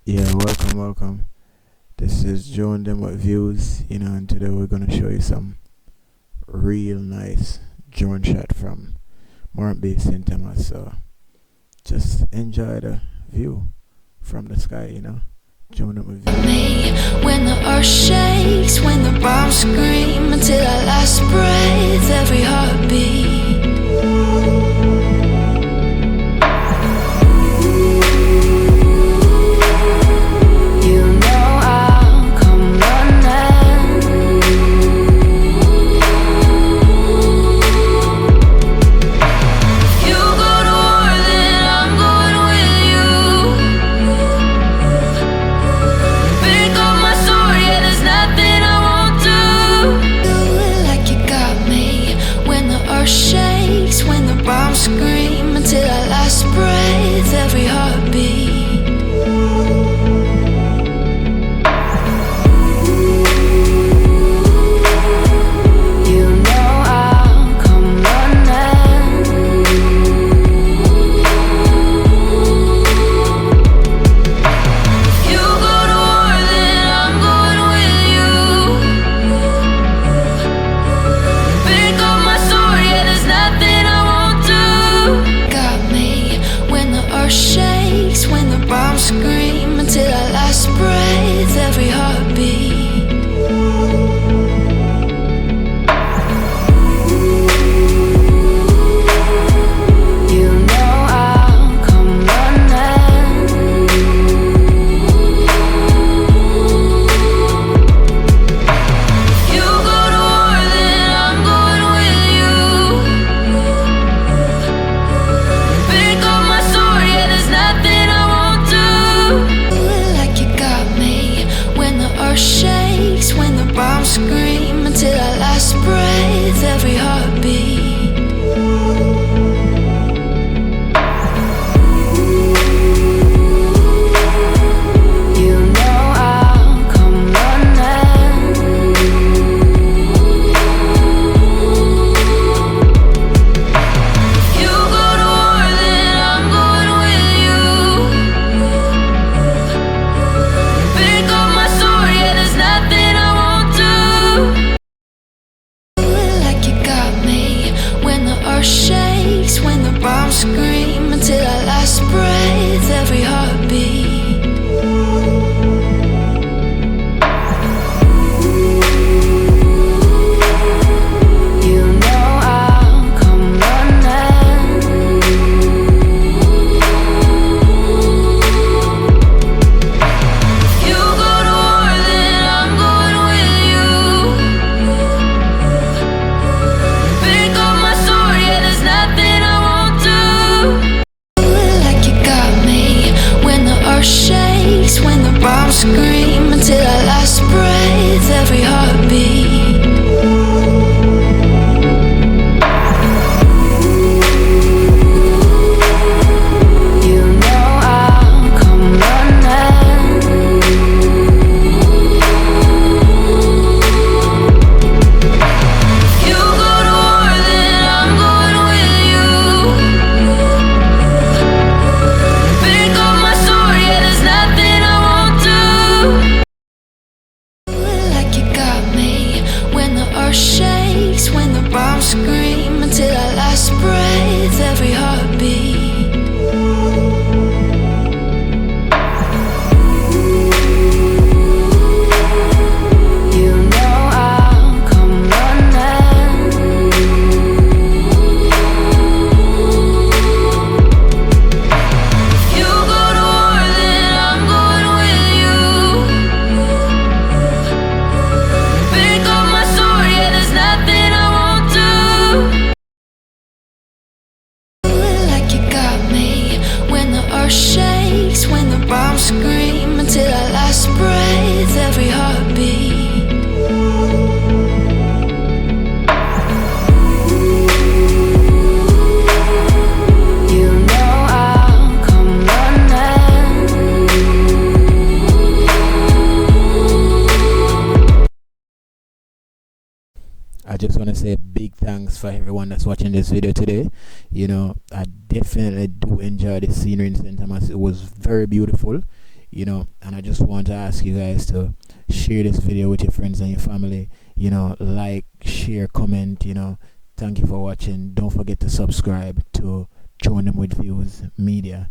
Yeah, welcome. This is Joe and them with views, and today we're gonna show you some real nice drone shot from Morant Bay St. Thomas. So just enjoy the view from the sky. Joe and them with views. Me when the earth shakes, when the bombs scream until our last breath, every heartbeat. Shakes when the bombs scream until our last breath, every heartbeat. Shakes when the bombs scream until our last breath, every heartbeat. Shakes when the bombs scream until our last breath, every heartbeat. Shakes when the bombs scream until our last breath, every heartbeat. Shakes when the bombs scream until our last breath, every heartbeat. Shakes when the bombs scream until our last breath, every heartbeat. Shakes when the bombs scream until our last breath, every heartbeat. I just want to say big thanks for everyone that's watching this video today. I definitely do enjoy the scenery in St. Thomas. It was very beautiful. And I just want to ask you guys to share this video with your friends and your family. Like, share, comment. Thank you for watching. Don't forget to subscribe to Join Them with Views Media.